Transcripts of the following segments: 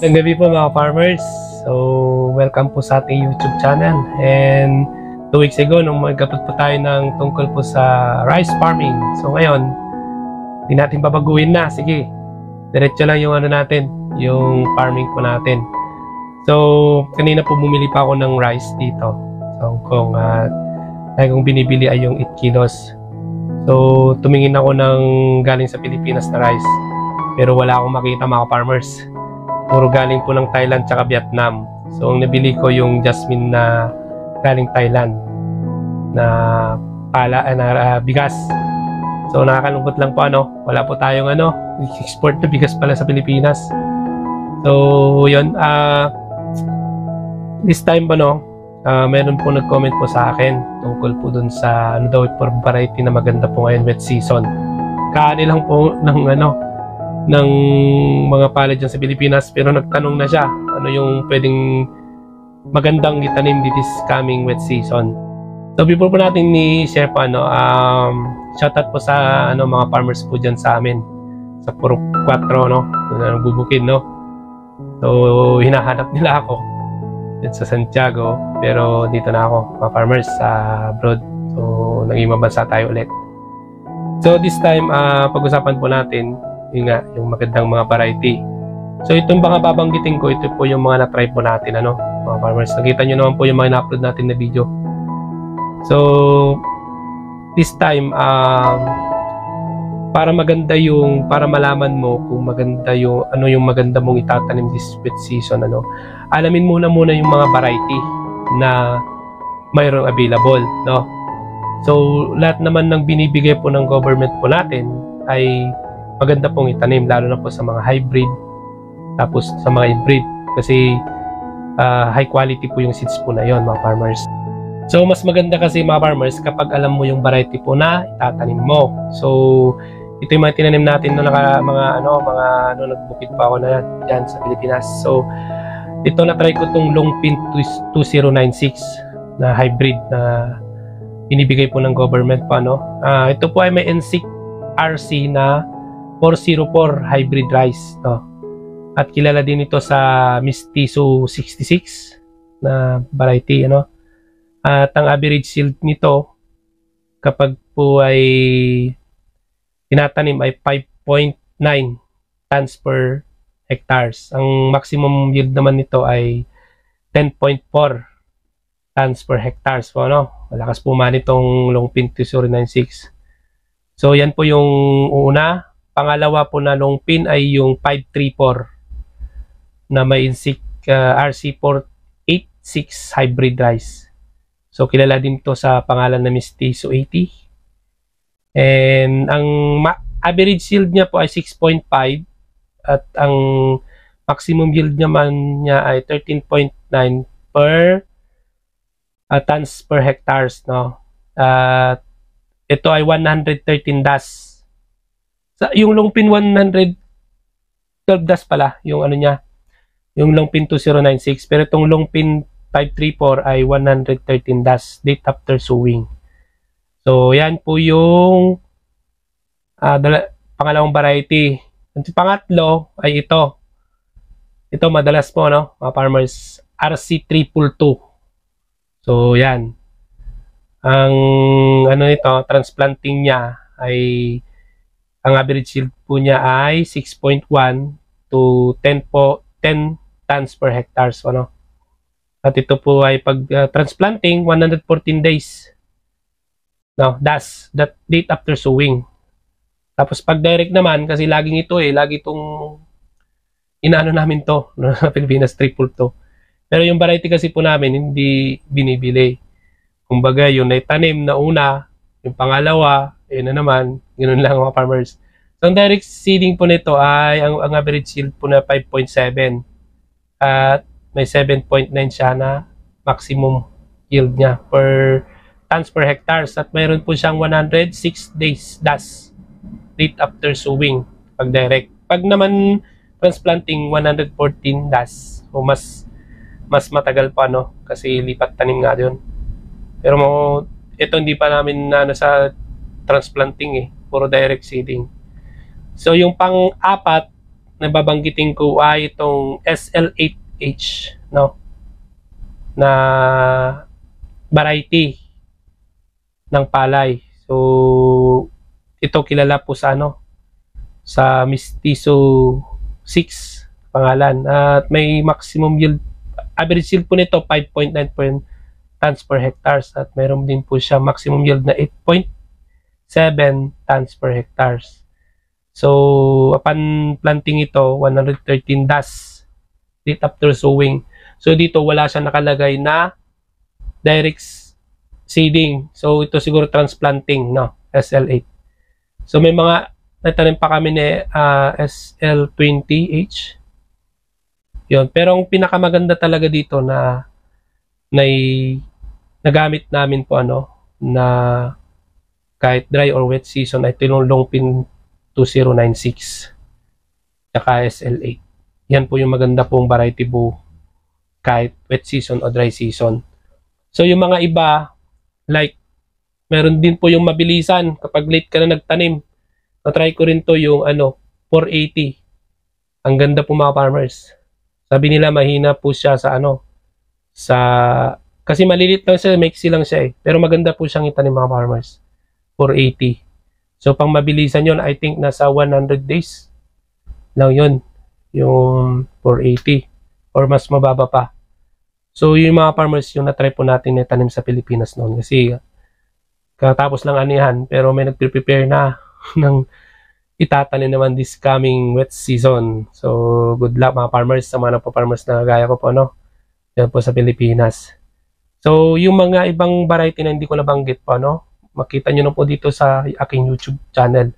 Magandang gabi po mga farmers. So, welcome po sa ating YouTube channel. And 2 weeks ago, nung mag-upload po tayo ng tungkol po sa rice farming. So, ngayon, hindi natin babaguhin na. Sige, diretso lang yung ano natin, yung farming po natin. So, kanina po bumili pa ako ng rice dito. So, kung binibili ay yung 8 kilos. So, tumingin ako ng galing sa Pilipinas na rice. Pero wala akong makita mga farmers. Puro galing po ng Thailand tsaka Vietnam. So, ang nabili ko yung jasmine na galing Thailand na bigas. So, nakakalungkot lang po wala po tayong export na bigas pala sa Pilipinas. So, yun. This time meron po nag-comment po sa akin tungkol po dun sa variety na maganda po ngayon, wet season. Kaani lang po ng mga palad dyan sa Pilipinas, pero nagtanong na siya ano yung pwedeng magandang itanim this coming wet season. So before po natin i-share po shoutout po sa mga farmers po dyan sa amin sa Puro 4 nagbubukid so hinahanap nila ako dyan sa Santiago, pero dito na ako mga farmers sa abroad, so naging mabansa tayo ulit. So this time pag-usapan po natin yung magandang mga variety. So itong mga babanggitin ko, ito po yung mga na-try po natin mga farmers. Nakita nyo naman po yung mga na-upload natin na video. So this time para malaman mo kung maganda yung yung maganda mong itatanim this wet season, alamin muna yung mga variety na mayroong available, So lahat naman ng binibigay po ng government po natin ay maganda pong itanim, lalo na po sa mga hybrid, tapos sa mga hybrid kasi high quality po yung seeds po na yon mga farmers. So mas maganda kasi mga farmers kapag alam mo yung variety po na itatanim mo. So ito yung mga tinanim natin nagbukid pa ako na yan sa Pilipinas. So ito na-try ko tong Longpin 2096 na hybrid na binibigay po ng government pa ito po ay may NSIC RC na 404 hybrid rice, at kilala din ito sa Mestizo 66 na variety, at ang average yield nito kapag po ay tinatanim ay 5.9 tons per hectares. Ang maximum yield naman nito ay 10.4 tons per hectares po, malakas po man itong Longpin 2096. So yan po yung una. Pangalawa po na Longpin ay yung 534 na may NSIC RC486 hybrid rice. So kilala din to sa pangalan na Mestizo 80. And ang average yield niya po ay 6.5 at ang maximum yield niya ay 13.9 per tons per hectares, ito ay 113 das. Yung Longpin 112 das pala yung niya, yung Longpin 2096, pero itong Longpin 534 ay 113 das, date after sowing. So yan po yung pangalawang variety. Ang pangatlo ay ito madalas po mga farmers, RC322. So yan ang nito, transplanting niya ay ang average yield po niya ay 6.1 to 10 tons per hectares. At ito po ay pag transplanting 114 days. That's that date after sowing. Tapos pag direct naman, kasi lagi itong inaano namin to sa Pilipinas, 322. Pero yung variety kasi po namin hindi binibili. Kumbaga yung naitanim na una, yung pangalawa, yun na naman, ganoon lang mga farmers. So ang direct seeding po nito ay ang average yield po na 5.7 at may 7.9 siya na maximum yield niya per tons per hectares, at mayroon po siyang 106 days DAS, date after sowing, pag direct. Pag naman transplanting, 114 DAS, o mas matagal pa, no, kasi lipat tanim nga yun. Pero ito hindi pa namin sa transplanting puro direct seeding. So yung pang-apat na babanggitin ko ay itong SL8H, no, na variety ng palay. So ito kilala po sa sa Mestizo 6 pangalan, at may maximum yield, average yield po nito 5.9 tons per hectares, at mayroon din po siya maximum yield na 8.7 tons per hectares. So upon planting ito, 113 DAS, date after sowing. So dito wala siya nakalagay na direct seeding. So ito siguro transplanting, no, SL8. So may mga natanim pa kami ni SL20H. Yun. Pero ang pinakamaganda talaga dito na nagamit namin po na kahit dry or wet season ay Longpin 2096 tsaka SL8. Yan po yung maganda pong variety po kahit wet season o dry season. So yung mga iba, like meron din po yung mabilisan kapag late ka na nagtanim. Na-try ko rin to yung 480. Ang ganda po mga farmers. Sabi nila mahina po siya sa kasi malilit lang siya, maiksi lang siya pero maganda po siyang itanim mga farmers. 480. So pang mabilisan yon, I think nasa 100 days lang yon, yung 480 or mas mababa pa. So yung mga farmers yung na-try po natin na tanim sa Pilipinas noon, kasi katapos lang anihan pero may nagpe-prepare na ng itatanim naman this coming wet season. So good luck mga farmers, sa mga farmers na gaya ko po yan po sa Pilipinas. So yung mga ibang variety na hindi ko nabanggit po makita nyo na po dito sa aking YouTube channel.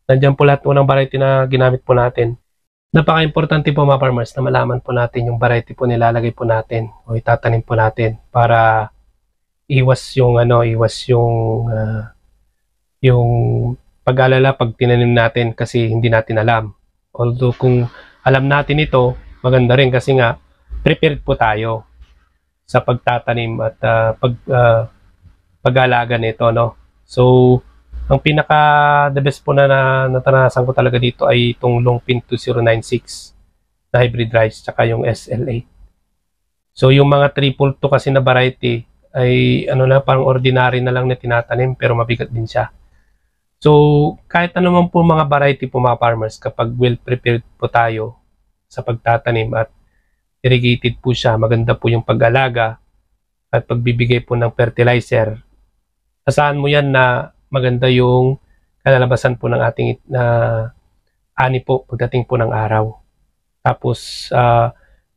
Nandiyan po lahat po ng variety na ginamit po natin. Napaka-importante po mga farmers na malaman po natin yung variety po nilalagay po natin o itatanim po natin para iwas yung yung pag-alala pag tinanim natin kasi hindi natin alam. Although kung alam natin ito, maganda rin kasi nga prepared po tayo sa pagtatanim at pag-aalaga nito, So ang pinaka the best po na natanasan ko talaga dito ay itong Longpin 2096 na hybrid rice tsaka yung SL8. So yung mga triple to kasi na variety ay parang ordinary na lang na tinatanim pero mabigat din siya. So kahit naman po mga variety po mga farmers, kapag well prepared po tayo sa pagtatanim at irrigated po siya, maganda po yung pag-alaga at pagbibigay po ng fertilizer, asahan mo yan na maganda yung kalalabasan po ng ating ani po pagdating po ng araw. Tapos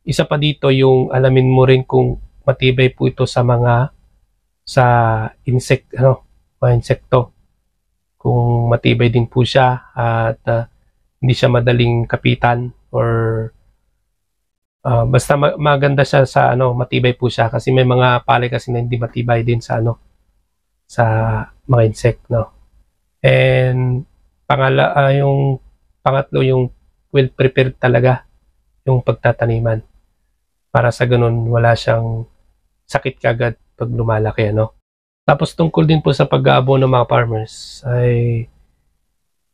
isa pa dito yung alamin mo rin kung matibay po ito sa mga insekto. Kung matibay din po siya at hindi siya madaling kapitan or basta maganda siya sa matibay po siya, kasi may mga palay kasi na hindi matibay din sa sa mga insect, And yung pangatlo, yung well prepared talaga yung pagtataniman para sa ganun wala siyang sakit kagad pag lumalaki, Tapos tungkol din po sa pag-aabono ng mga farmers ay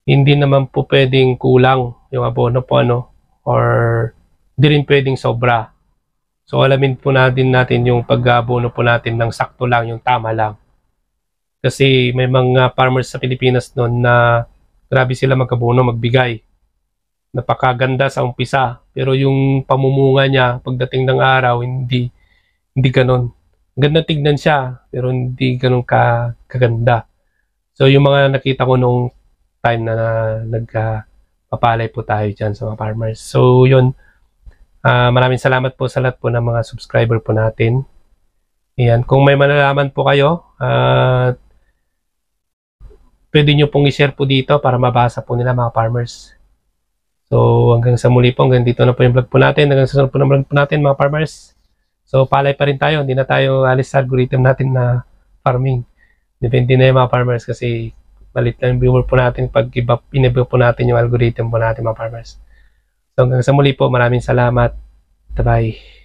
hindi naman po pwedeng kulang yung abono po or hindi rin pwedeng sobra. So alamin po natin yung pag-aabono po natin ng sakto lang, yung tama lang. Kasi may mga farmers sa Pilipinas noon na grabe sila mag-abono, magbigay. Napakaganda sa umpisa, pero yung pamumunga niya pagdating ng araw hindi ganoon. Ganda tignan siya pero hindi ganoon kaganda. So yung mga nakita ko nung time na nagpapalay po tayo dyan sa mga farmers. So yun, maraming salamat po sa lahat po ng mga subscriber po natin. Ayan, kung may malalaman po kayo, pwede nyo pong i-share po dito para mabasa po nila mga farmers. So hanggang sa muli po, hanggang dito na po yung vlog po natin. Hanggang sa sunod po ng vlog po natin mga farmers. So palay pa rin tayo, hindi na tayo alis sa algorithm natin na farming. Depende na yung mga farmers kasi balit lang yung viewer po natin pag inibig po natin yung algorithm po natin mga farmers. So hanggang sa muli po, maraming salamat. Bye-bye.